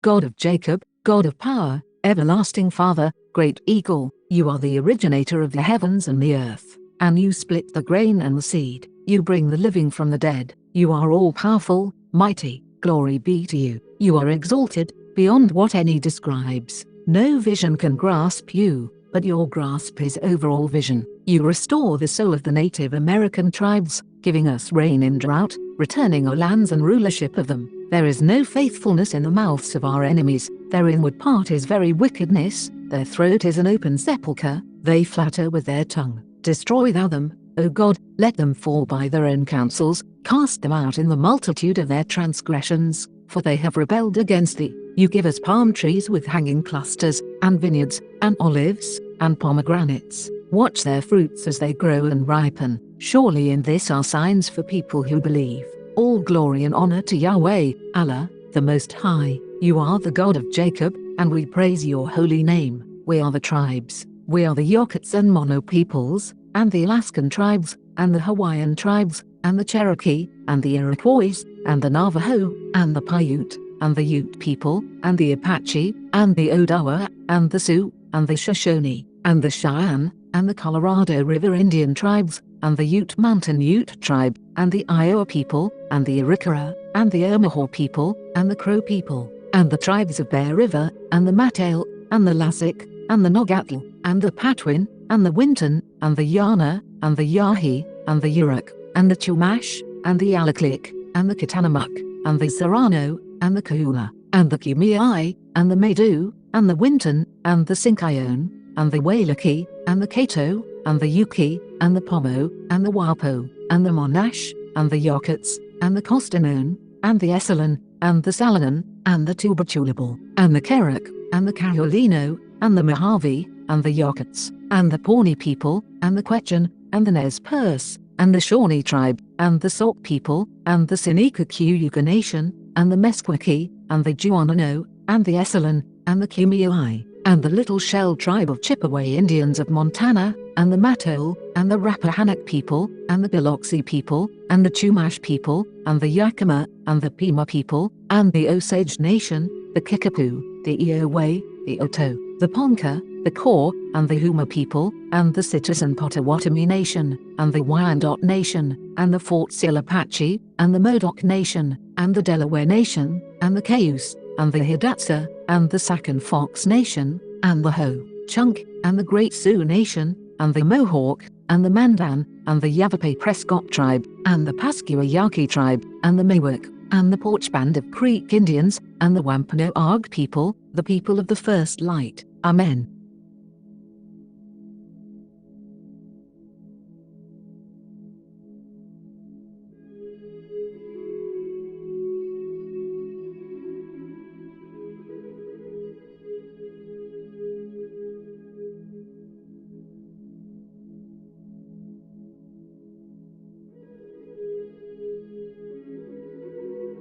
God of Jacob, God of power, everlasting Father, great eagle, you are the originator of the heavens and the earth, and you split the grain and the seed, you bring the living from the dead, you are all-powerful, mighty, glory be to you, you are exalted, beyond what any describes, no vision can grasp you, but your grasp is over all vision, you restore the soul of the Native American tribes, giving us rain in drought, returning our lands and rulership of them. There is no faithfulness in the mouths of our enemies, their inward part is very wickedness, their throat is an open sepulchre, they flatter with their tongue. Destroy thou them, O God, let them fall by their own counsels, cast them out in the multitude of their transgressions, for they have rebelled against thee. You give us palm trees with hanging clusters, and vineyards, and olives, and pomegranates. Watch their fruits as they grow and ripen. Surely in this are signs for people who believe. All glory and honor to Yahweh, Allah, the Most High. You are the God of Jacob, and we praise your holy name. We are the tribes. We are the Yokuts and Mono peoples, and the Alaskan tribes, and the Hawaiian tribes, and the Cherokee, and the Iroquois, and the Navajo, and the Paiute, and the Ute people, and the Apache, and the Odawa, and the Sioux, and the Shoshone, and the Cheyenne, and the Colorado River Indian tribes, and the Ute Mountain Ute tribe, and the Iowa people, and the Arikara, and the Omaha people, and the Crow people, and the tribes of Bear River, and the Matale, and the Lasik, and the Nogatl, and the Patwin, and the Winton, and the Yana, and the Yahi, and the Yurok, and the Chumash, and the Alaklik, and the Kitanamuk, and the Serrano, and the Kahula, and the Kumeyaay, and the Maidu, and the Winton, and the Sinkyone, and the Wailaki, and the Kato, and the Yuki, and the Pomo, and the Wapo, and the Monash, and the Yokuts, and the Kostanone, and the Esalen, and the Salonon, and the Tubatulable, and the Kerak, and the Carolino, and the Mojave, and the Yokuts, and the Pawnee people, and the Quechan, and the Nez Perce, and the Shawnee tribe, and the Sauk people, and the Seneca-Cuyuga Nation, and the Meskwaki, and the Juanano, and the Esalen, and the Kumeyaay, and the Little Shell tribe of Chippewa Indians of Montana, and the Matole, and the Rappahannock people, and the Biloxi people, and the Chumash people, and the Yakima, and the Pima people, and the Osage Nation, the Kickapoo, the Iowa, the Oto, the Ponca, the Kaw, and the Huma people, and the Citizen Potawatomi Nation, and the Wyandot Nation, and the Fort Sill Apache, and the Modoc Nation, and the Delaware Nation, and the Cayuse, and the Hidatsa, and the Sac and Fox Nation, and the Ho-Chunk, and the Great Sioux Nation, and the Mohawk, and the Mandan, and the Yavapai Prescott tribe, and the Pascua-Yaqui tribe, and the Miwok, and the Porch Band of Creek Indians, and the Wampanoag people, the people of the first light. Amen.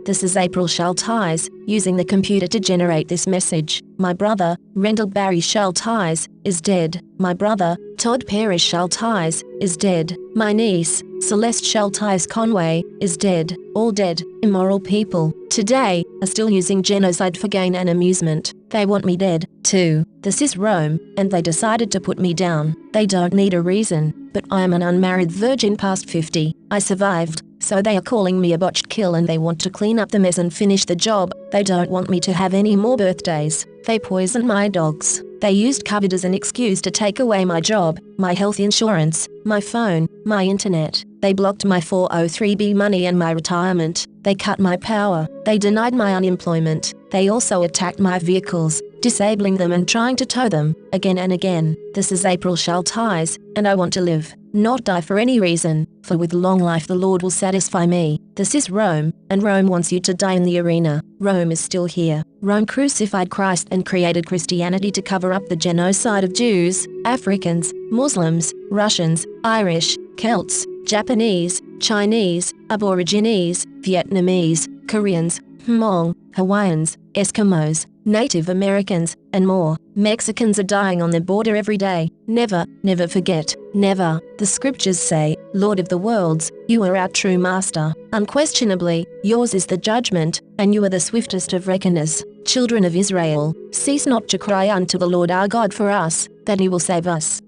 This is April Schulthies, using the computer to generate this message. My brother, Rendell Barry Schulthies, is dead. My brother, Todd Perry Schulthies, is dead. My niece, Celeste Schulthies Conway, is dead. All dead, immoral people, today, are still using genocide for gain and amusement. They want me dead, too. This is Rome, and they decided to put me down. They don't need a reason, but I am an unmarried virgin past 50. I survived. So they are calling me a botched kill and they want to clean up the mess and finish the job. They don't want me to have any more birthdays. They poisoned my dogs. They used COVID as an excuse to take away my job, my health insurance, my phone, my internet. They blocked my 403b money and my retirement. They cut my power. They denied my unemployment. They also attacked my vehicles, disabling them and trying to tow them, again and again. This is April Schulthies, and I want to live, not die for any reason, for with long life the Lord will satisfy me. This is Rome, and Rome wants you to die in the arena. Rome is still here. Rome crucified Christ and created Christianity to cover up the genocide of Jews, Africans, Muslims, Russians, Irish, Celts, Japanese, Chinese, Aborigines, Vietnamese, Koreans, Hmong, Hawaiians, Eskimos, Native Americans, and more. Mexicans are dying on the border every day. Never, never forget, never. The scriptures say, Lord of the worlds, you are our true master. Unquestionably, yours is the judgment, and you are the swiftest of reckoners. Children of Israel, cease not to cry unto the Lord our God for us, that he will save us.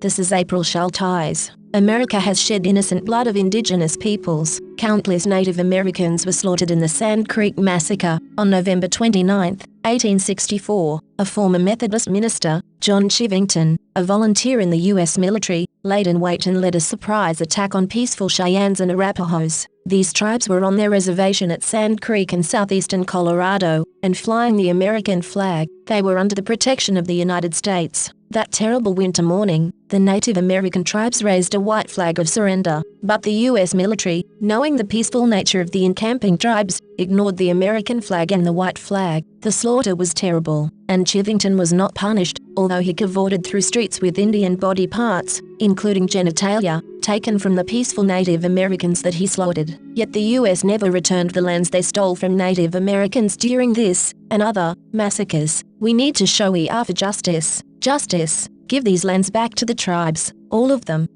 This is April Schulthies. America has shed innocent blood of indigenous peoples. Countless Native Americans were slaughtered in the Sand Creek Massacre on November 29, 1864. A former Methodist minister, John Chivington, a volunteer in the U.S. military, laid in wait and led a surprise attack on peaceful Cheyennes and Arapahoes. These tribes were on their reservation at Sand Creek in southeastern Colorado, and flying the American flag. They were under the protection of the United States. That terrible winter morning, the Native American tribes raised a white flag of surrender, but the U.S. military, knowing the peaceful nature of the encamping tribes, ignored the American flag and the white flag. The slaughter was terrible, and Chivington was not punished, although he cavorted through streets with Indian body parts, including genitalia, taken from the peaceful Native Americans that he slaughtered. Yet the U.S. never returned the lands they stole from Native Americans during this and other massacres. We need to show we are for justice. Justice. Give these lands back to the tribes, all of them.